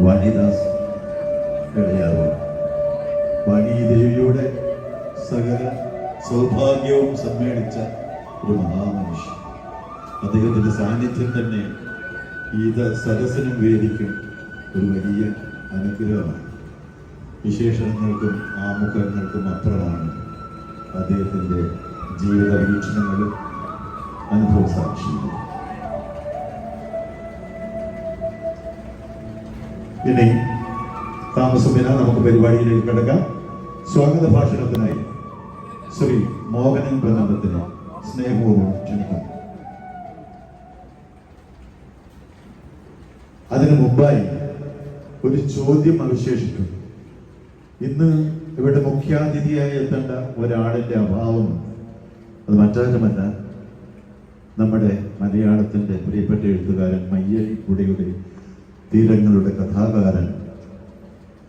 വാണിദാസ് ഇടയാറും വാണിദേവിയുടെ സകല സൗഭാഗ്യവും സമ്മേളിച്ച ഒരു മഹാമനുഷ്യൻ. അദ്ദേഹത്തിൻ്റെ സാന്നിധ്യം തന്നെ ഈ സദസ്സിനും വേദിക്കും ഒരു വലിയ അനുഗ്രഹമാണ്. വിശേഷണങ്ങൾക്കും ആമുഖങ്ങൾക്കും അപ്പുറമാണ് അദ്ദേഹത്തിൻ്റെ ജീവിത വീക്ഷണങ്ങളും അനുഭവ സാക്ഷ്യങ്ങളും. ഇനി താമസമില്ല, നമുക്ക് പരിപാടിയിലേക്ക് കിടക്കാം. സ്വാഗത ഭാഷണത്തിനായി ശ്രീ മോഹനൻ പ്രഥമത്തിനെ സ്നേഹപൂർവ്വം ക്ഷണിക്കുന്നു. അതിനു മുമ്പായി ഒരു ചോദ്യം അവശേഷിക്കുന്നു. ഇന്ന് ഇവിടെ മുഖ്യാതിഥിയായി എത്തേണ്ട ഒരാളിന്റെ അഭാവമുണ്ട്. അത് മറ്റാരുമല്ല, നമ്മുടെ മലയാളത്തിന്റെ പ്രിയപ്പെട്ട എഴുത്തുകാരൻ മയ്യഴിപ്പുഴയുടെ തീരങ്ങളുടെ കഥാകാരൻ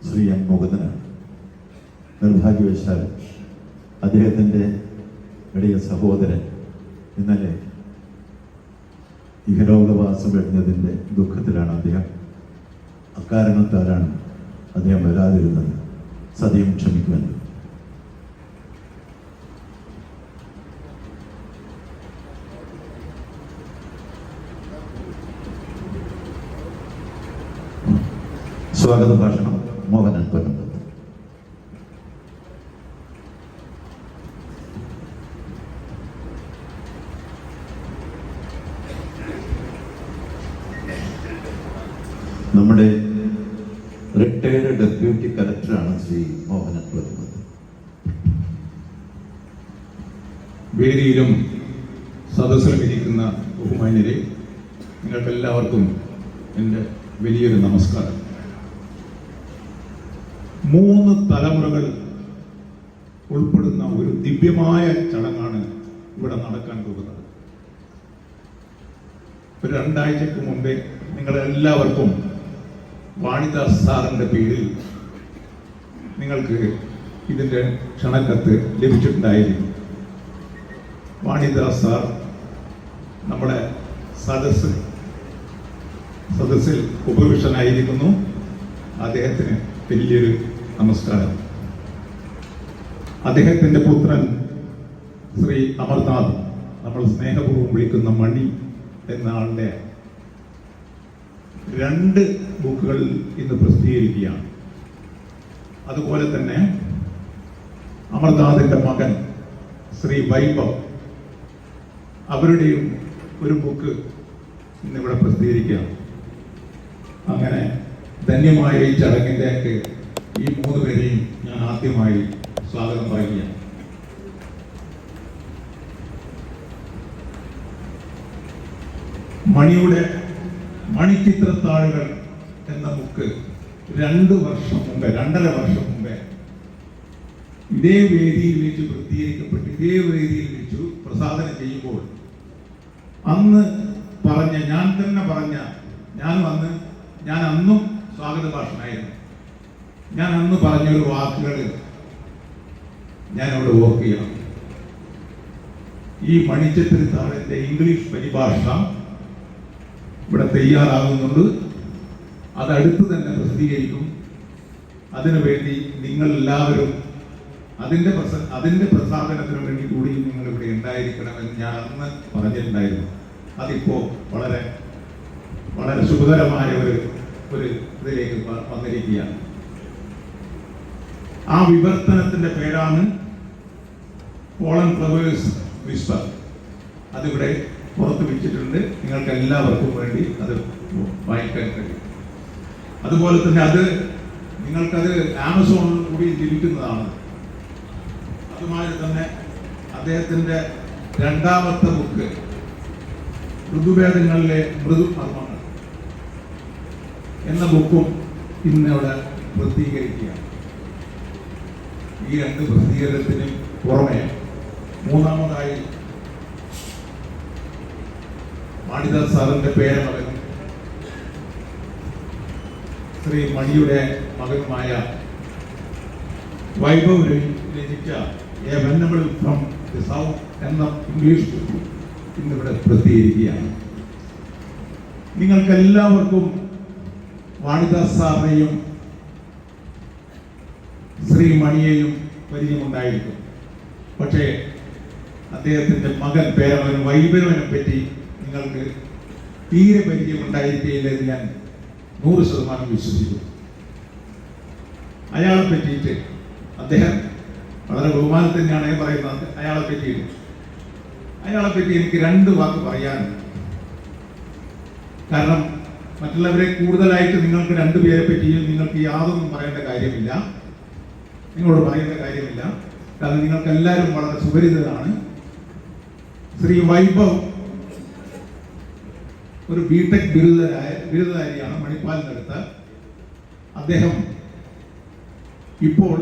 ശ്രീ എം മുകുന്ദനാണ്. നിർഭാഗ്യവശാൽ അദ്ദേഹത്തിൻ്റെ ഇടയ സഹോദരൻ ഇന്നലെ ഇഹലോകവാസം വെടിഞ്ഞതിൻ്റെ ദുഃഖത്തിലാണ് അദ്ദേഹം. അക്കാരണത്താലാണ് അദ്ദേഹം വരാതിരുന്നത്. സദ്യം ക്ഷമിക്കുമല്ലോ. സ്വാഗത ഭാഷണം മോഹനൻ പൊന്നമ്പത്ത്. നമ്മുടെ റിട്ടയർഡ് ഡെപ്യൂട്ടി കലക്ടറാണ് ശ്രീ മോഹനൻ പൊന്നമ്പത്ത്. വേദിയിലും സദസ്സിലും ഇരിക്കുന്ന ബഹുമാന്യരെ, നിങ്ങൾക്കെല്ലാവർക്കും എൻ്റെ വലിയൊരു നമസ്കാരം. 3 തലമുറകൾ ഉൾപ്പെടുന്ന ഒരു ദിവ്യമായ ചടങ്ങാണ് ഇവിടെ നടക്കാൻ പോകുന്നത്. ഒരു 2 ആഴ്ചക്ക് മുമ്പേ നിങ്ങളെല്ലാവർക്കും വാണിദാസ് സാറിൻ്റെ പേരിൽ നിങ്ങൾക്ക് ഇതിൻ്റെ ക്ഷണക്കത്ത് ലഭിച്ചിട്ടുണ്ടായിരുന്നു. വാണിദാസ് സാർ നമ്മുടെ സദസ്സിൽ ഉപവിഷ്ടനായിരിക്കുന്നു. അദ്ദേഹത്തിന് വലിയൊരു നമസ്കാരം. അദ്ദേഹത്തിൻ്റെ പുത്രൻ ശ്രീ അമർനാഥ്, നമ്മൾ സ്നേഹപൂർവ്വം വിളിക്കുന്ന മണി എന്ന ആളുടെ 2 ബുക്കുകൾ ഇന്ന് പ്രസിദ്ധീകരിക്കുകയാണ്. അതുപോലെ തന്നെ അമർനാഥിൻ്റെ മകൻ ശ്രീ വൈഭവ്, അവരുടെയും ഒരു ബുക്ക് ഇന്നിവിടെ പ്രസിദ്ധീകരിക്കുകയാണ്. അങ്ങനെ ധന്യമായ ഈ ചടങ്ങിലേക്ക് ഈ 3 പേരെയും ഞാൻ ആദ്യമായി സ്വാഗതം പറയുകയാണ്. മണിയുടെ മണിച്ചിത്രത്താളുകൾ എന്ന ബുക്ക് 2 വർഷം മുമ്പേ, 2.5 വർഷം മുമ്പേ ഇതേ വേദിയിൽ വെച്ച് പ്രസിദ്ധീകരിക്കപ്പെട്ട് ഇതേ വേദിയിൽ വെച്ചു പ്രസാദനം ചെയ്യുമ്പോൾ അന്ന് പറഞ്ഞ, ഞാൻ തന്നെ പറഞ്ഞ, ഞാൻ അന്നും സ്വാഗത ഭാഷണമായിരുന്നു. ഞാൻ അന്ന് പറഞ്ഞൊരു വാക്കുകൾ ഞാനവിടെ ഓർക്കുകയാണ്. ഈ മണിച്ചിത്രത്താളിന്റെ ഇംഗ്ലീഷ് പരിഭാഷ ഇവിടെ തയ്യാറാകുന്നുണ്ട്. അതടുത്ത് തന്നെ പ്രസിദ്ധീകരിക്കും. അതിനുവേണ്ടി നിങ്ങൾ എല്ലാവരും അതിന്റെ പ്രസാദനത്തിന് വേണ്ടി കൂടി നിങ്ങൾ ഇവിടെ ഉണ്ടായിരിക്കണമെന്ന് ഞാൻ അന്ന് പറഞ്ഞിട്ടുണ്ടായിരുന്നു. അതിപ്പോ വളരെ വളരെ സുഖകരമായ ഒരു ഇതിലേക്ക് വന്നിരിക്കുകയാണ്. ആ വിവർത്തനത്തിന്റെ പേരാണ് പോളൻ ഫ്ലവേഴ്സ് വിസ്പർ. അതിവിടെ പുറത്ത് വെച്ചിട്ടുണ്ട്. നിങ്ങൾക്ക് എല്ലാവർക്കും വേണ്ടി അത് വായിക്കാൻ കഴിയും. അതുപോലെ തന്നെ നിങ്ങൾക്കത് ആമസോണിൽ കൂടി ലഭിക്കുന്നതാണ്. അതുമായി തന്നെ അദ്ദേഹത്തിന്റെ 2ാമത്തെ ബുക്ക് ഋതുഭേദങ്ങളിലെ മൃദുമർമ്മങ്ങൾ എന്ന ബുക്കും ഇന്നിവിടെ പ്രസിദ്ധീകരിക്കുകയാണ്. ഈ 2 പ്രസിദ്ധീകരണത്തിന് പുറമെ 3ാമതായി വാണിദാസ് സാറിന്റെ പേരമകനും ശ്രീ മണിയുടെ മകനുമായ വൈഭവ് രചിച്ച എ വെന്നബിൾ ഫ്രം ദി സൗത്ത് എന്ന ഇംഗ്ലീഷ് ബുക്ക് ഇന്നിവിടെ പ്രസിദ്ധീകരിക്കുകയാണ്. നിങ്ങൾക്കെല്ലാവർക്കും വാണിദാസ് സാറിനെയും ശ്രീ മണിയെയും പരിചയമുണ്ടായിരിക്കും. പക്ഷേ അദ്ദേഹത്തിൻ്റെ മകൻ പേരമകൻ വൈഭവനെ പറ്റി നിങ്ങൾക്ക് തീരെ പരിചയമുണ്ടായിരിക്കില്ല എന്ന് ഞാൻ 100% വിശ്വസിക്കുന്നു. അയാളെ പറ്റിയിട്ട് അദ്ദേഹം വളരെ ബഹുമാനത്തിൽ തന്നെയാണ് പറയുന്നത്. അയാളെ പറ്റി എനിക്ക് 2 വാക്ക് പറയാനുണ്ട്. കാരണം മറ്റുള്ളവരെ കൂടുതലായിട്ട് നിങ്ങൾക്ക് 2 പേരെ പറ്റിയും നിങ്ങൾക്ക് യാതൊന്നും പറയേണ്ട കാര്യമില്ല, നിങ്ങളോട് പറയേണ്ട കാര്യമില്ല. കാരണം നിങ്ങൾക്ക് എല്ലാവരും വളരെ സുപരിചിതരാണ്. ശ്രീ വൈഭവ് ഒരു ബിടെക് ബിരുദധാരിയാണ്, മണിപ്പാലിനടുത്ത. അദ്ദേഹം ഇപ്പോൾ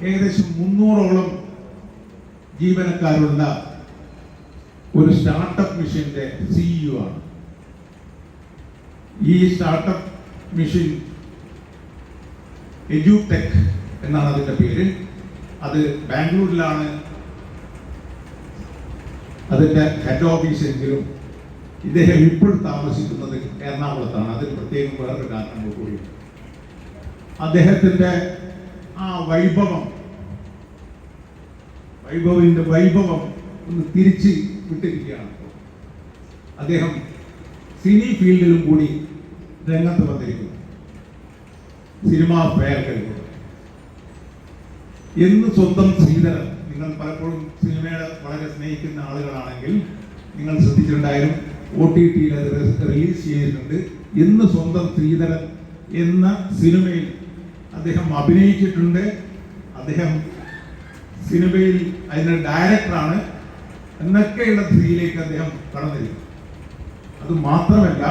ഏകദേശം 300ഓളം ജീവനക്കാരുള്ള ഒരു സ്റ്റാർട്ടപ്പ് മിഷന്റെ CEO ആണ്. ഈ സ്റ്റാർട്ടപ്പ് മിഷൻ എഡ്യൂടെക് എന്നാണ് അതിന്റെ പേര്. അത് ബാംഗ്ലൂരിലാണ് അതിന്റെ ഹെഡ് ഓഫീസ് എങ്കിലും ഇദ്ദേഹം ഇപ്പോൾ താമസിക്കുന്നത് എറണാകുളത്താണ്. അതിന് പ്രത്യേകം വേറൊരു കാരണം കൂടി. അദ്ദേഹത്തിന്റെ ആ വൈഭവിന്റെ വൈഭവം ഒന്ന് തിരിച്ച് വിട്ടിരിക്കുകയാണ്. അദ്ദേഹം സിനി ഫീൽഡിലും കൂടി രംഗത്ത് വന്നിരിക്കുന്നു. സിനിമാ ഫെയറുകളിൽ എന്ന് സ്വന്തം ശ്രീധരൻ, നിങ്ങൾ പലപ്പോഴും സിനിമയെ വളരെ സ്നേഹിക്കുന്ന ആളുകളാണെങ്കിൽ നിങ്ങൾ ശ്രദ്ധിച്ചിട്ടുണ്ടായാലും OTT-യിൽ അത് റിലീസ് ചെയ്തിട്ടുണ്ട്. ഇന്ന് സ്വന്തം ശ്രീധരൻ എന്ന സിനിമയിൽ അദ്ദേഹം അഭിനയിച്ചിട്ടുണ്ട്. അദ്ദേഹം സിനിമയിൽ അതിന്റെ ഡയറക്ടറാണ് എന്നൊക്കെയുള്ള സ്ഥിതിയിലേക്ക് അദ്ദേഹം കടന്നിരിക്കും. അത് മാത്രമല്ല,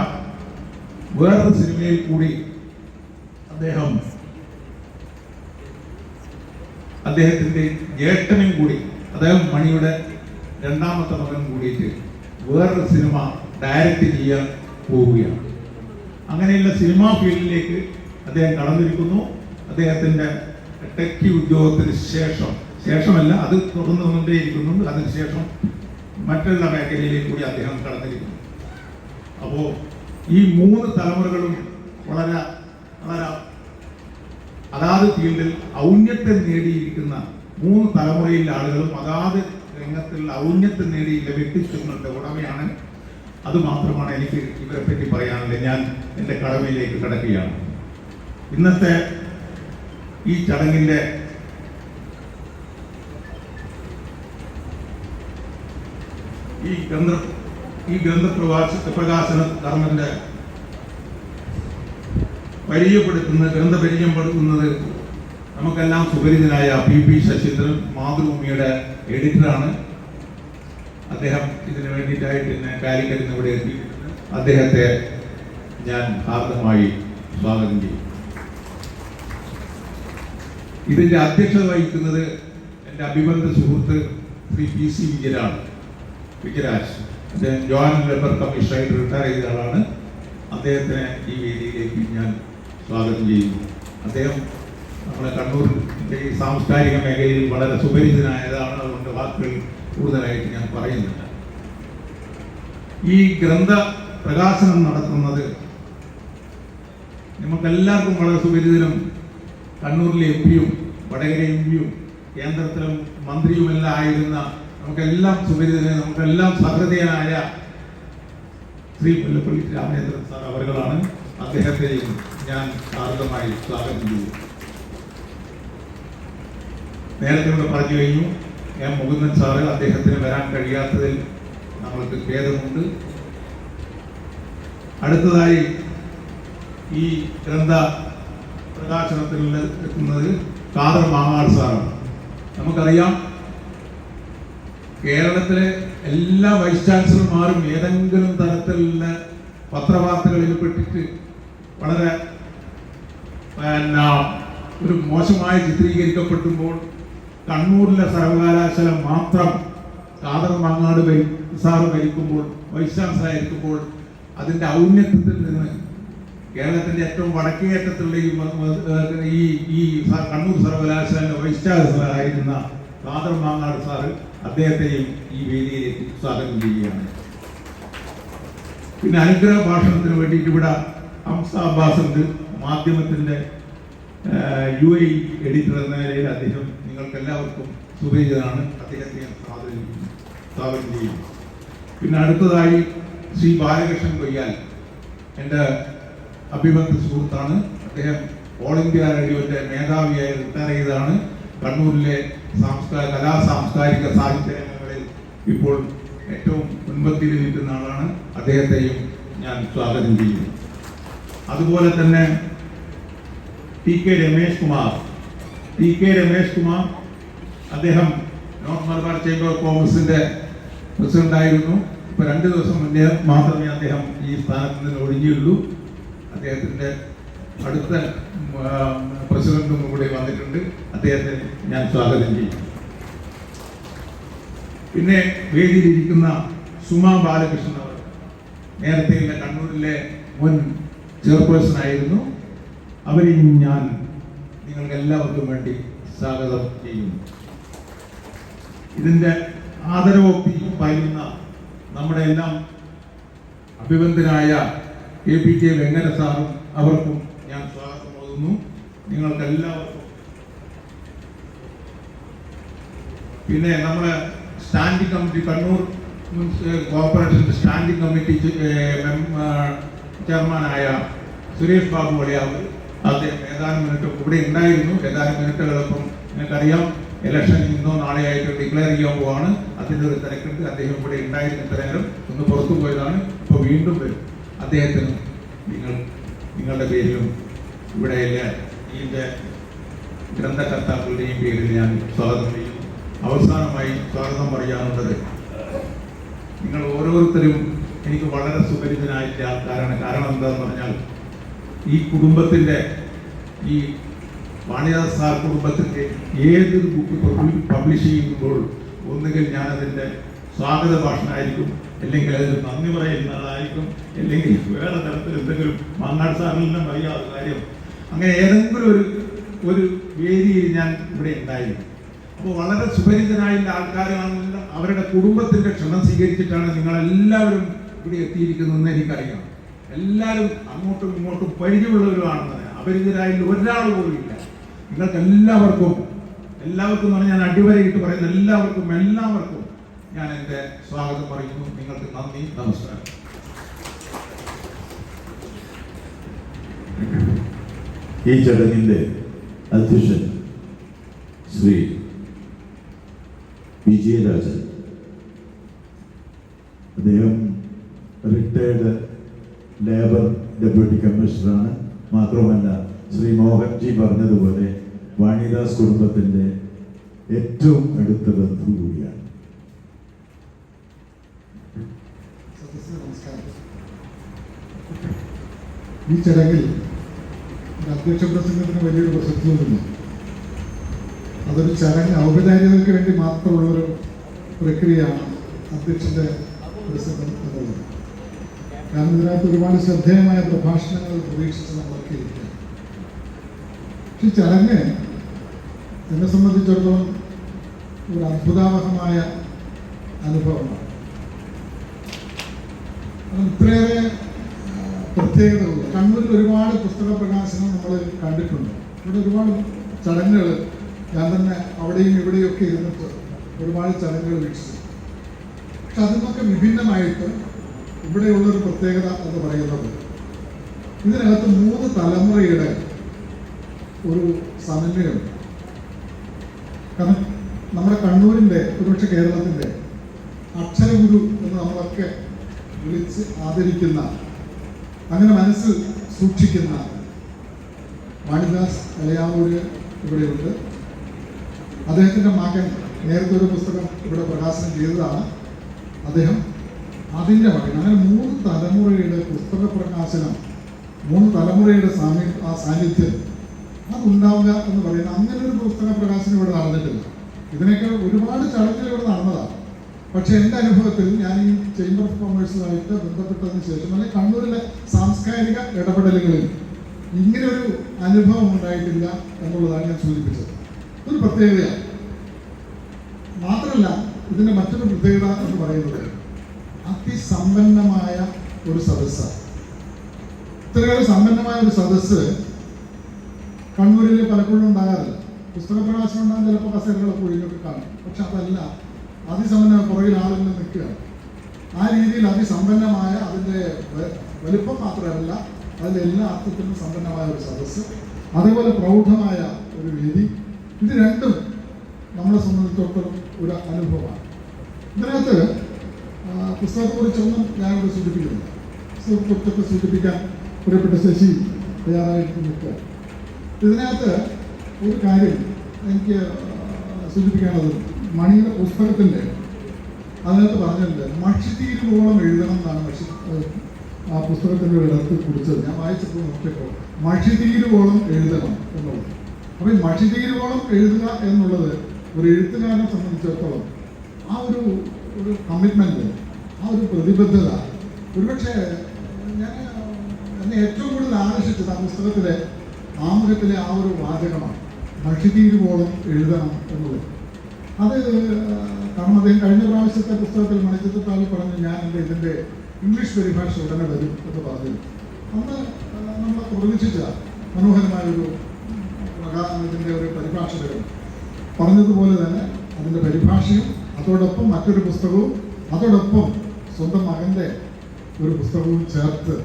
വേറൊരു സിനിമയിൽ കൂടി അദ്ദേഹത്തിന്റെ ജ്യേഷ്ഠനും കൂടി, അദ്ദേഹം മണിയുടെ 2ാമത്തെ മകൻ കൂടിയിട്ട് വേറൊരു സിനിമ ഡയറക്റ്റ് ചെയ്യാൻ പോവുകയാണ്. അങ്ങനെയുള്ള സിനിമാ ഫീൽഡിലേക്ക് അദ്ദേഹം കടന്നിരിക്കുന്നു. അദ്ദേഹത്തിന്റെ ടെക്കി ഉദ്യോഗത്തിന് ശേഷമല്ല, അത് തുടർന്നുകൊണ്ടേയിരിക്കുന്നു. അതിനുശേഷം മറ്റുള്ള മേഖലയിലേക്ക് കൂടി അദ്ദേഹം കടന്നിരിക്കുന്നു. അപ്പോൾ ഈ 3 തലമുറകളും വളരെ വളരെ അതാത് ഫീൽഡിൽ ഔന്നത്യം നേടിയിരിക്കുന്ന 3 തലമുറയിലെ ആളുകളും അതാത് രംഗത്തുള്ള ഔന്നത്യം നേടിയുള്ള വ്യക്തിത്വങ്ങളുടെ ഉടമയാണ്. അത് മാത്രമാണ് എനിക്ക് ഇവരെ പറ്റി പറയാനുള്ളത്. ഞാൻ എൻ്റെ കടമയിലേക്ക് കടക്കുകയാണ്. ഇന്നത്തെ ഈ ചടങ്ങിൻ്റെ ഈ ഗ്രന്ഥപ്രകാശന കർമ്മന്റെ ഗ്രന്ഥപരിചയപ്പെടുത്തുന്നത് നമുക്കെല്ലാം സുപരിചിതനായ PP ശശീന്ദ്രൻ, മാതൃഭൂമിയുടെ എഡിറ്ററാണ്. അദ്ദേഹം ഇതിനു വേണ്ടിയിട്ടായിട്ട് എന്നെ കാലിക്കറ്റിൽ ഇവിടെ എത്തിയിട്ടുണ്ട്. അദ്ദേഹത്തെ ഞാൻ ഹാർദമായി സ്വാഗതം ചെയ്യും. ഇതിന്റെ അധ്യക്ഷത വഹിക്കുന്നത് എൻ്റെ അഭിബന്ധ സുഹൃത്ത് ശ്രീ PC വിജയരാജ്. അദ്ദേഹം ജോയിന്റ് ലേബർ കമ്മീഷനായിട്ട് റിട്ടയർ ചെയ്ത ആളാണ്. അദ്ദേഹത്തിനെ ഈ വേദിയിലേക്ക് ഞാൻ സ്വാഗതം ചെയ്യുന്നു. അദ്ദേഹം നമ്മുടെ കണ്ണൂരിൻ്റെ ഈ സാംസ്കാരിക മേഖലയിൽ വളരെ സുപരിചിതനായതാണ്. അതുകൊണ്ട് വാക്കുകൾ കൂടുതലായിട്ട് ഞാൻ പറയുന്നില്ല. ഈ ഗ്രന്ഥ പ്രകാശനം നടത്തുന്നത് നമുക്കെല്ലാവർക്കും വളരെ സുപരിചിതനും കണ്ണൂരിലെ MP-യും വടകര MP-യും കേന്ദ്രത്തിലും മന്ത്രിയുമെല്ലാം ആയിരുന്ന നമുക്കെല്ലാം സുപരിചിതനും നമുക്കെല്ലാം സഹൃദയനായ ശ്രീ മുല്ലപ്പള്ളി രാമചന്ദ്രൻ സാർ അവരുകളാണ്. അദ്ദേഹത്തെയും ഞാൻ ഹാർദമായി സ്വാഗതം ചെയ്യുന്നു. നേരത്തെ ഇവിടെ പറഞ്ഞു കഴിഞ്ഞു, M. മുകുന്ദൻ സാറ്, അദ്ദേഹത്തിന് വരാൻ കഴിയാത്തതിൽ നമ്മൾക്ക് ഖേദമുണ്ട്. അടുത്തതായി ഈ ഗ്രന്ഥ പ്രകാശനത്തിൽ എത്തുന്നത് ഖാദർ മാങ്ങാട് സാറാണ്. നമുക്കറിയാം, കേരളത്തിലെ എല്ലാ വൈസ് ചാൻസലർമാരും ഏതെങ്കിലും തരത്തിലുള്ള പത്രവാർത്തകളിൽ പെട്ടിട്ട് വളരെ ഒരു മോശമായി ചിത്രീകരിക്കപ്പെടുമ്പോൾ കണ്ണൂരിലെ സർവകലാശാല മാത്രം ഖാദർ മാങ്ങാട് സാറ് ഭരിക്കുമ്പോൾ, വൈസ് ചാൻസലർ ആയിരിക്കുമ്പോൾ അതിൻ്റെ ഔന്നത്യത്തിൽ നിന്ന് കേരളത്തിൻ്റെ ഏറ്റവും വടക്കേയറ്റത്തുള്ള ഈ കണ്ണൂർ സർവകലാശാല വൈസ് ചാൻസലർ ആയിരുന്ന ഖാദർ മാങ്ങാട് സാറ്, അദ്ദേഹത്തെയും ഈ വേദിയിലേക്ക് സ്വാഗതം ചെയ്യുകയാണ്. പിന്നെ അനുഗ്രഹ ഭാഷണത്തിന് വേണ്ടിയിട്ട് ഇവിടെ ഹംസ അബ്ബാസ് ഉണ്ട്, മാധ്യമത്തിൻ്റെ UAE എഡിറ്റർ എന്ന നിലയിൽ അദ്ദേഹം നിങ്ങൾക്ക് എല്ലാവർക്കും സുപരിചിതനാണ്. അദ്ദേഹത്തെ ഞാൻ സ്വാഗതം ചെയ്യും. പിന്നെ അടുത്തതായി ശ്രീ ബാലകൃഷ്ണൻ കൊയ്യാൽ എൻ്റെ അഭിബന്ധ സുഹൃത്താണ്. അദ്ദേഹം ഓൾ ഇന്ത്യ റേഡിയോന്റെ മേധാവിയായി റിട്ടയർ ചെയ്തതാണ്. കണ്ണൂരിലെ സാംസ്കാരിക സാഹിത്യ രംഗങ്ങളിൽ ഇപ്പോൾ ഏറ്റവും മുൻപന്തിയിൽ നിൽക്കുന്ന ആളാണ്. അദ്ദേഹത്തെയും ഞാൻ സ്വാഗതം ചെയ്യുന്നു. അതുപോലെ തന്നെ TK രമേഷ് കുമാർ അദ്ദേഹം നോർത്ത് മലബാർ ചേംബർ ഓഫ് കോമേഴ്സിന്റെ പ്രസിഡന്റായിരുന്നു. ഇപ്പൊ 2 ദിവസം മുന്നേ മാത്രമേ അദ്ദേഹം ഈ സ്ഥാനത്ത് നിന്ന് ഒഴിഞ്ഞുള്ളൂ. അദ്ദേഹത്തിന്റെ അടുത്ത പ്രസിഡന്റും കൂടെ വന്നിട്ടുണ്ട്. അദ്ദേഹത്തെ ഞാൻ സ്വാഗതം ചെയ്യും. പിന്നെ വേദിയിലിരിക്കുന്ന സുമാ ബാലകൃഷ്ണൻ അവർ നേരത്തെ കണ്ണൂരിലെ മുൻ ചെയർപേഴ്സൺ ആയിരുന്നു. അവരെയും ഞാൻ നിങ്ങൾക്ക് എല്ലാവർക്കും വേണ്ടി സ്വാഗതം ചെയ്യുന്നു. ഇതിന്റെ ആദരവോക്തി പറയുന്ന നമ്മുടെ എല്ലാം അഭിബന്ധനായ KPK വെങ്കന സാറും അവർക്കും ഞാൻ സ്വാഗതം നൽകുന്നു. നിങ്ങൾക്ക് എല്ലാവർക്കും. പിന്നെ നമ്മുടെ സ്റ്റാൻഡിംഗ് കമ്മിറ്റി, കണ്ണൂർ കോർപ്പറേഷന്റെ സ്റ്റാൻഡിംഗ് കമ്മിറ്റി ചെയർമാനായ സുരേഷ് ബാബു വളിയാവ്, അദ്ദേഹം ഏതാനും മിനിറ്റ് ഇവിടെ ഉണ്ടായിരുന്നു. ഏതാനും മിനിറ്റുകളൊപ്പം നിങ്ങൾക്കറിയാം ഇലക്ഷൻ ഇന്നോ നാളെയായിട്ട് ഡിക്ലെയർ ചെയ്യാൻ പോവാണ്. അതിൻ്റെ ഒരു തിരക്കുണ്ട്. അദ്ദേഹം ഇവിടെ ഉണ്ടായിരുന്ന ഇത്രയും ഒന്ന് പുറത്തു പോയതാണ്. ഇപ്പോൾ വീണ്ടും വരും. അദ്ദേഹത്തിന് നിങ്ങളുടെ പേരിലും ഇവിടെ ഇതിൻ്റെ ഗ്രന്ഥകർത്താക്കളുടെയും പേരിൽ ഞാൻ സ്വാഗതം ചെയ്യുന്നു. അവസാനമായി സ്വാഗതം പറയാനുള്ളത്, നിങ്ങൾ ഓരോരുത്തരും എനിക്ക് വളരെ സുപരിചിതനായിട്ടുള്ള ആൾക്കാരാണ്. കാരണം എന്താണെന്ന് പറഞ്ഞാൽ ഈ കുടുംബത്തിൻ്റെ, ഈ വാണിദാസ് സാർ കുടുംബത്തിൻ്റെ ഏതൊരു ബുക്ക് പബ്ലിഷ് ചെയ്യുമ്പോൾ ഒന്നുകിൽ ഞാനതിൻ്റെ സ്വാഗത ഭാഷണമായിരിക്കും, അല്ലെങ്കിൽ അതിന് നന്ദി പറയുന്നതായിരിക്കും, അല്ലെങ്കിൽ വേറെ തരത്തിൽ എന്തെങ്കിലും മങ്ങാട് സാറിനെല്ലാം അറിയാത്ത കാര്യം, അങ്ങനെ ഏതെങ്കിലും ഒരു വേദിയിൽ ഞാൻ ഇവിടെ ഉണ്ടായിരുന്നു. അപ്പോൾ വളരെ സുപരിചിതനായുള്ള ആൾക്കാരാണെങ്കിലും അവരുടെ കുടുംബത്തിൻ്റെ ക്ഷണം സ്വീകരിച്ചിട്ടാണ് നിങ്ങളെല്ലാവരും ഇവിടെ എത്തിയിരിക്കുന്നതെന്ന് എനിക്കറിയാം. എല്ലാവരും അങ്ങോട്ടും ഇങ്ങോട്ടും പരിചയമുള്ളവരുമാണെന്ന്, അപരിചിതരായിട്ട് ഒരാൾ പോലും ഇല്ല. നിങ്ങൾക്ക് എല്ലാവർക്കും എന്ന് പറഞ്ഞാൽ ഞാൻ അടിവരയിട്ട് പറയുന്ന എല്ലാവർക്കും ഞാൻ എൻ്റെ സ്വാഗതം പറയുന്നു. നിങ്ങൾക്ക് നന്ദി, നമസ്കാരം. ഈ ചടങ്ങിന്റെ അധ്യക്ഷൻ ശ്രീ വിജയരാജൻ, അദ്ദേഹം റിട്ടയർഡ് ലേബർ ഡെപ്യൂട്ടി കമ്മീഷണറാണ്. മാത്രമല്ല ശ്രീ മോഹൻജി പറഞ്ഞതുപോലെ വാണിദാസ് കുടുംബത്തിന്റെ ഏറ്റവും അടുത്ത ബന്ധു കൂടിയാണ്. ഈ ചടങ്ങിൽ അധ്യക്ഷ പ്രസംഗത്തിന് വലിയൊരു പ്രസക്തിയൊന്നുമില്ല. അതൊരു ചടങ്ങ് ഔപചാരികതയ്ക്ക് വേണ്ടി മാത്രമുള്ളൊരു പ്രക്രിയയാണ് അധ്യക്ഷന്റെ പ്രസംഗം എന്നുള്ളത്. കാരണം ഇതിനകത്ത് ഒരുപാട് ശ്രദ്ധേയമായ പ്രഭാഷണങ്ങൾ പ്രതീക്ഷിച്ച് നമ്മളൊക്കെ ഇരിക്കുക. പക്ഷെ ചടങ്ങ് എന്നെ സംബന്ധിച്ചിടത്തോളം ഒരു അത്ഭുതാവഹമായ അനുഭവമാണ്. ഇത്രയേറെ പ്രത്യേകതകൾ. കണ്ണൂരിൽ ഒരുപാട് പുസ്തക പ്രകാശനം നമ്മൾ കണ്ടിട്ടുണ്ട്. ഇവിടെ ഒരുപാട് ചടങ്ങുകൾ, ഞാൻ തന്നെ അവിടെയും ഇവിടെയും ഒക്കെ ഇരുന്നിട്ട് ഒരുപാട് ചടങ്ങുകൾ വീക്ഷിച്ചു. പക്ഷെ അതിനൊക്കെ വിഭിന്നമായിട്ട് ഇവിടെയുള്ളൊരു പ്രത്യേകത എന്ന് പറയുന്നത്, ഇതിനകത്ത് 3 തലമുറയുടെ ഒരു സമന്വയമുണ്ട്. കാരണം നമ്മുടെ കണ്ണൂരിൻ്റെ, ഒരുപക്ഷെ കേരളത്തിൻ്റെ അക്ഷരഗുരു എന്ന് നമ്മളൊക്കെ വിളിച്ച് ആദരിക്കുന്ന, അങ്ങനെ മനസ്സിൽ സൂക്ഷിക്കുന്ന വാണിദാസ് വളിയാവൂര് ഇവിടെയുണ്ട്. അദ്ദേഹത്തിൻ്റെ മകൻ നേരത്തെ ഒരു പുസ്തകം ഇവിടെ പ്രകാശനം ചെയ്തതാണ്. അദ്ദേഹം അതിൻ്റെ മകൻ. അങ്ങനെ 3 തലമുറയുടെ പുസ്തക പ്രകാശനം, 3 തലമുറയുടെ സാന്നിധ്യം അതുണ്ടാവുക എന്ന് പറയുന്നത്, അങ്ങനെ ഒരു പുസ്തക പ്രകാശനം ഇവിടെ നടന്നിട്ടില്ല. ഇതിനൊക്കെ ഒരുപാട് ചടങ്ങുകൾ ഇവിടെ നടന്നതാണ്. പക്ഷെ എൻ്റെ അനുഭവത്തിൽ ഞാൻ ഈ ചേംബർ ഓഫ് കൊമേഴ്സുമായിട്ട് ബന്ധപ്പെട്ടതിന് ശേഷം, അല്ലെങ്കിൽ കണ്ണൂരിലെ സാംസ്കാരിക ഇടപെടലുകളിൽ ഇങ്ങനെ ഒരു അനുഭവം ഉണ്ടായിട്ടില്ല എന്നുള്ളതാണ് ഞാൻ സൂചിപ്പിച്ചത്. ഒരു പ്രത്യേകതയാണ്. മാത്രമല്ല, ഇതിൻ്റെ മറ്റൊരു പ്രത്യേകത എന്ന് പറയുന്നത് അതിസമ്പന്നമായ ഒരു സദസ്സാണ്. ഇത്രയേറെ സമ്പന്നമായ ഒരു സദസ്സ് കണ്ണൂരിൽ പലപ്പോഴും ഉണ്ടാകാറില്ല. പുസ്തക പ്രകാശനം ഉണ്ടാകാൻ ചിലപ്പോൾ കസേരകളൊക്കെ ഒഴിഞ്ഞൊക്കെ കാണും. പക്ഷെ അതല്ല, അതിസമ്പന്ന പുറകിൽ ആളുകൾ നിൽക്കുകയാണ്. ആ രീതിയിൽ അതിസമ്പന്നമായ, അതിൻ്റെ വലിപ്പം മാത്രമല്ല, അതിൻ്റെ എല്ലാ അർത്ഥത്തിലും സമ്പന്നമായ ഒരു സദസ്സ്, അതേപോലെ പ്രൗഢമായ ഒരു വേദി, ഇത് രണ്ടും നമ്മളെ സംബന്ധിച്ചിടത്തോളം ഒരു അനുഭവമാണ്. ഇതിനകത്ത് പുസ്തകത്തെക്കുറിച്ചൊന്നും ഞാനിവിടെ സൂചിപ്പിക്കുന്നില്ല. പുസ്തകത്തെക്കുറിച്ചൊക്കെ സൂചിപ്പിക്കാൻ പ്രിയപ്പെട്ട ശശി തയ്യാറായിട്ട് നിൽക്കുക. ഇതിനകത്ത് ഒരു കാര്യം എനിക്ക് സൂചിപ്പിക്കാനുള്ളത്, മണിയുടെ പുസ്തകത്തിൻ്റെ അതിനകത്ത് പറഞ്ഞിട്ടുണ്ട്, മഷിത്തീരുവോളം എഴുതണം എന്നാണ് ആ പുസ്തകത്തിൻ്റെ ഇടത്ത് കുറിച്ചത്. ഞാൻ വായിച്ചപ്പോൾ നോക്കിയപ്പോൾ മഷിത്തീരുവോളം എഴുതണം എന്നുള്ളത്. അപ്പോൾ ഈ മഷിത്തീരുവോളം എഴുതുക എന്നുള്ളത് ഒരു എഴുത്തുകാരനെ സംബന്ധിച്ചിടത്തോളം ആ ഒരു കമ്മിറ്റ്മെൻറ്റ്, ആ ഒരു പ്രതിബദ്ധത, ഒരുപക്ഷെ എന്നെ ഏറ്റവും കൂടുതൽ ആകർഷിച്ചത് ആ പുസ്തകത്തിലെ ആമുഖത്തിലെ ആ ഒരു വാചകമാണ്, മഷിത്തീരുവോളം എഴുതണം എന്നുള്ളത്. അത് കാരണം അദ്ദേഹം കഴിഞ്ഞ പ്രാവശ്യത്തെ പുസ്തകത്തിൽ മണിച്ചിത്രത്താഴ് പറഞ്ഞു, ഞാൻ ഇതിൻ്റെ ഇംഗ്ലീഷ് പരിഭാഷ ഉടനെ വരും എന്ന് പറഞ്ഞിരുന്നു. അന്ന് നമ്മൾ പ്രതീക്ഷിച്ച മനോഹരമായൊരു ഇതിൻ്റെ ഒരു പരിഭാഷ വരും. പറഞ്ഞതുപോലെ തന്നെ അതിൻ്റെ പരിഭാഷയും അതോടൊപ്പം മറ്റൊരു പുസ്തകവും അതോടൊപ്പം സ്വന്തം മകൻ്റെ ഒരു പുസ്തകവും ചേർത്ത്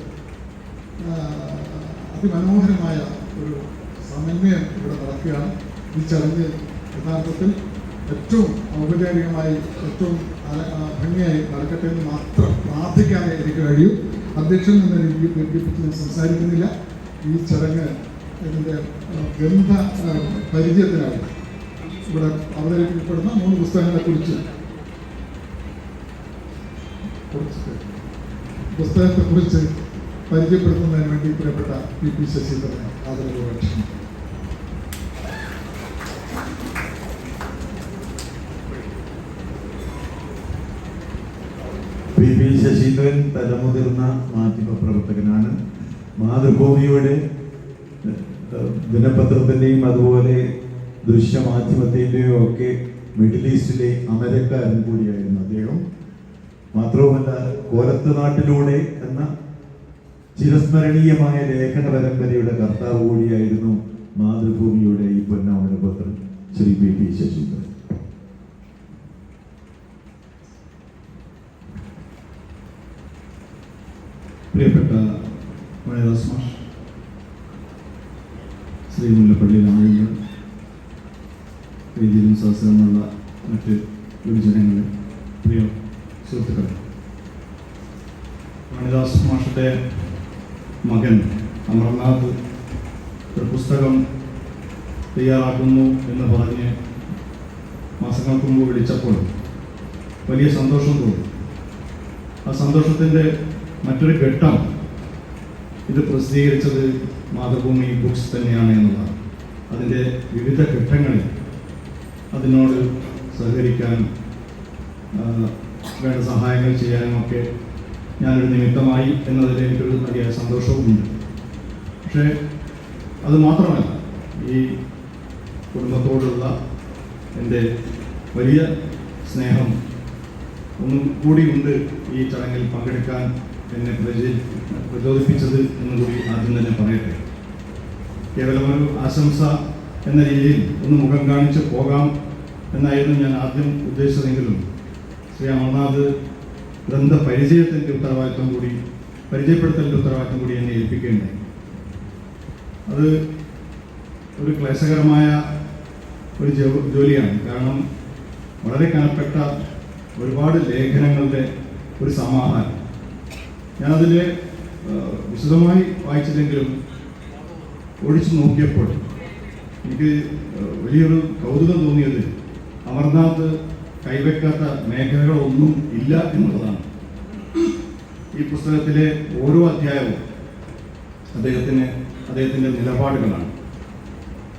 അതിമനോഹരമായ ഒരു സമന്വയം ഇവിടെ നടക്കുകയാണ്. ഈ ചടങ്ങ് യഥാർത്ഥത്തിൽ ഏറ്റവും ഔപചാരികമായി ഏറ്റവും ഭംഗിയായി നടക്കട്ടെ എന്ന് മാത്രം പ്രാർത്ഥിക്കാനേ എനിക്ക് കഴിയും. അധ്യക്ഷൻ എന്ന രീതിയിൽ ബന്ധിപ്പിച്ച് ഞാൻ സംസാരിക്കുന്നില്ല. ഈ ചടങ്ങ് ഇതിൻ്റെ ഗ്രന്ഥ പരിചയത്തിനായി ഇവിടെ അവതരിപ്പിക്കപ്പെടുന്ന 3 പുസ്തകങ്ങളെക്കുറിച്ച് പരിചയപ്പെടുത്തുന്നതിന് വേണ്ടി പ്രിയപ്പെട്ട PP ശശീന്ദ്രനെ ആദരവോടെ ക്ഷണിക്കുന്നു. PP ശശീന്ദ്രൻ തലമുതിർന്ന മാധ്യമപ്രവർത്തകനാണ്. മാതൃഭൂമിയുടെ ദിനപത്രത്തിൻ്റെയും അതുപോലെ ദൃശ്യമാധ്യമത്തിൻ്റെയും ഒക്കെ മിഡിൽ ഈസ്റ്റിലെ അമരക്കാരൻ കൂടിയായിരുന്നു അദ്ദേഹം. മാത്രവുമല്ല, കോലത്ത് നാട്ടിലൂടെ എന്ന ചിരസ്മരണീയമായ ലേഖന പരമ്പരയുടെ കർത്താവ് കൂടിയായിരുന്നു മാതൃഭൂമിയുടെ ഈ പൊന്നാമനപുത്രൻ ശ്രീ PP ശശീന്ദ്രൻ. പ്രിയപ്പെട്ട മണിദാസ് മാഷ്, ശ്രീ മുല്ലപ്പള്ളി രാമചന്ദ്രൻ, വേദിയിലും സഹസ്രമുള്ള മറ്റ് യുവജനങ്ങളെ, പ്രിയ സുഹൃത്തുക്കളെ, മണിദാസ് മാഷിൻ്റെ മകൻ അമർനാഥ് ഒരു പുസ്തകം തയ്യാറാക്കുന്നു എന്ന് പറഞ്ഞ് മാസങ്ങൾക്ക് മുമ്പ് വിളിച്ചപ്പോൾ വലിയ സന്തോഷം തോന്നി. ആ സന്തോഷത്തിൻ്റെ മറ്റൊരു ഘട്ടം ഇത് പ്രസിദ്ധീകരിച്ചത് മാതൃഭൂമി ബുക്സ് തന്നെയാണ് എന്നുള്ളതാണ്. അതിൻ്റെ വിവിധ ഘട്ടങ്ങളിൽ അതിനോട് സഹകരിക്കാനും വേണ്ട സഹായങ്ങൾ ചെയ്യാനുമൊക്കെ ഞാനൊരു നിമിത്തമായി എന്നതിൽ എനിക്കൊരു വലിയ സന്തോഷവുമുണ്ട്. പക്ഷേ അത് മാത്രമല്ല, ഈ കുടുംബത്തോടുള്ള എൻ്റെ വലിയ സ്നേഹം ഒന്നും കൂടിയുണ്ട് ഈ ചടങ്ങിൽ പങ്കെടുക്കാൻ എന്നെ പ്രചോദിപ്പിച്ചത് എന്നുകൂടി ആദ്യം തന്നെ പറയട്ടെ. കേവലം ഒരു ആശംസ എന്ന രീതിയിൽ ഒന്ന് മുഖം കാണിച്ച് പോകാം എന്നായിരുന്നു ഞാൻ ആദ്യം ഉദ്ദേശിച്ചതെങ്കിലും ശ്രീ അമർനാഥ് ഗ്രന്ഥ പരിചയപ്പെടുത്തലിൻ്റെ ഉത്തരവാദിത്വം കൂടി എന്നെ ഏൽപ്പിക്കുകയുണ്ടായി. അത് ഒരു ക്ലേശകരമായ ഒരു ജോലിയാണ്. കാരണം വളരെ കനപ്പെട്ട ഒരുപാട് ലേഖനങ്ങളുടെ ഒരു സമാഹാരം. ഞാനതിൽ വിശദമായി വായിച്ചില്ലെങ്കിലും ഒഴിച്ചു നോക്കിയപ്പോൾ എനിക്ക് വലിയൊരു കൗതുകം തോന്നിയത് അമർനാഥ് കൈവയ്ക്കാത്ത മേഖലകളൊന്നും ഇല്ല എന്നുള്ളതാണ്. ഈ പുസ്തകത്തിലെ ഓരോ അധ്യായവും അദ്ദേഹത്തിൻ്റെ നിലപാടുകളാണ്.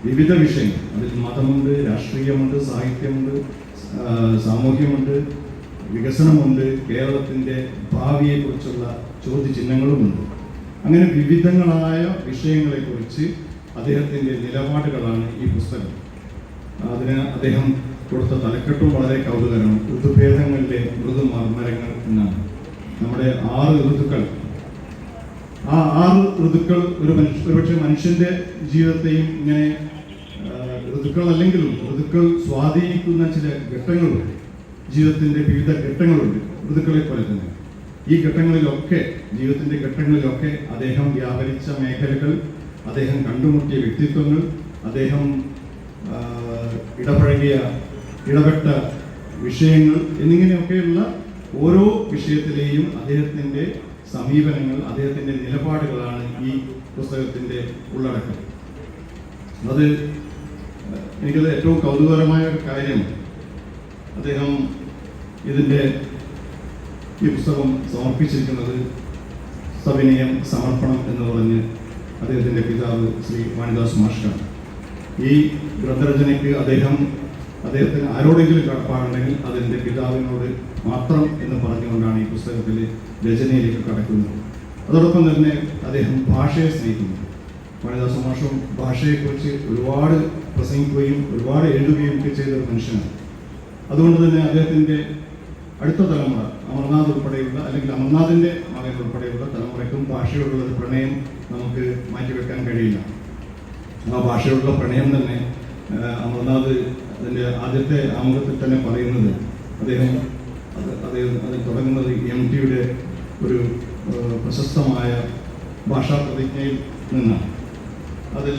വിവിധ വിഷയങ്ങൾ, അതിൽ മതമുണ്ട്, രാഷ്ട്രീയമുണ്ട്, സാഹിത്യമുണ്ട്, സാമൂഹ്യമുണ്ട്, വികസനമുണ്ട്, കേരളത്തിൻ്റെ ഭാവിയെക്കുറിച്ചുള്ള ചോദ്യചിഹ്നങ്ങളുമുണ്ട്. അങ്ങനെ വിവിധങ്ങളായ വിഷയങ്ങളെക്കുറിച്ച് അദ്ദേഹത്തിൻ്റെ നിലപാടുകളാണ് ഈ പുസ്തകം. അതിന് അദ്ദേഹം കൊടുത്ത തലക്കെട്ടും വളരെ കൗതുകരമാണ്. ഋതുഭേദങ്ങളിലെ മൃദുമർമ്മരങ്ങൾ എന്നാണ്. നമ്മുടെ 6 ഋതുക്കൾ ആ 6 ഋതുക്കൾ ഒരുപക്ഷെ മനുഷ്യന്റെ ജീവിതത്തെയും ഇങ്ങനെ ഋതുക്കൾ അല്ലെങ്കിലും ഋതുക്കൾ സ്വാധീനിക്കുന്ന ചില ഘട്ടങ്ങളുണ്ട്. ജീവിതത്തിന്റെ വിവിധ ഘട്ടങ്ങളുണ്ട് ഋതുക്കളെ പോലെ തന്നെ. ഈ ഘട്ടങ്ങളിലൊക്കെ, ജീവിതത്തിന്റെ ഘട്ടങ്ങളിലൊക്കെ അദ്ദേഹം വ്യാപരിച്ച മേഖലകൾ, അദ്ദേഹം കണ്ടുമുട്ടിയ വ്യക്തിത്വങ്ങൾ, അദ്ദേഹം ഇടപെട്ട വിഷയങ്ങൾ എന്നിങ്ങനെയൊക്കെയുള്ള ഓരോ വിഷയത്തിലെയും അദ്ദേഹത്തിന്റെ സമീപനങ്ങൾ, അദ്ദേഹത്തിന്റെ നിലപാടുകളാണ് ഈ പുസ്തകത്തിന്റെ ഉള്ളടക്കം. അത് എനിക്കത് ഏറ്റവും കൗതുകകരമായ ഒരു കാര്യം, അദ്ദേഹം ഈ പുസ്തകം സമർപ്പിച്ചിരിക്കുന്നത് സവിനയം സമർപ്പണം എന്ന് പറഞ്ഞ് അദ്ദേഹത്തിന്റെ പിതാവ് ശ്രീ വാണിദാസ് മാഷ്കാണ്. ഈ ഗ്രന്ഥരചനയ്ക്ക് അദ്ദേഹത്തിന് ആരോടെങ്കിലും കടപ്പാടുണ്ടെങ്കിൽ അതിൻ്റെ പിതാവിനോട് മാത്രം എന്ന് പറഞ്ഞുകൊണ്ടാണ് ഈ പുസ്തകത്തിൽ രചനയിലേക്ക് കടക്കുന്നത്. അതോടൊപ്പം തന്നെ അദ്ദേഹം ഭാഷയെ സ്നേഹിക്കുന്നു. വാണിദാസ് മാഷും ഭാഷയെക്കുറിച്ച് ഒരുപാട് പ്രസംഗിക്കുകയും ഒരുപാട് എഴുതുകയും ഒക്കെ ചെയ്ത ഒരു മനുഷ്യനാണ്. അതുകൊണ്ട് തന്നെ അദ്ദേഹത്തിൻ്റെ അടുത്ത തലമുറ, അമർനാഥ് ഉൾപ്പെടെയുള്ള, അല്ലെങ്കിൽ അമർനാഥിൻ്റെ മകൻ ഉൾപ്പെടെയുള്ള തലമുറയ്ക്കും ഭാഷയോടുള്ള ഒരു പ്രണയം നമുക്ക് മാറ്റിവെക്കാൻ കഴിയില്ല. ആ ഭാഷയോടുള്ള പ്രണയം തന്നെ അമർനാഥ് അതിൻ്റെ ആദ്യത്തെ ആമുഖത്തിൽ തന്നെ പറയുന്നത്, അദ്ദേഹം അതിൽ തുടങ്ങുന്നത് MTയുടെ ഒരു പ്രശസ്തമായ ഭാഷാ പ്രതിജ്ഞയിൽ നിന്നാണ്. അതിൽ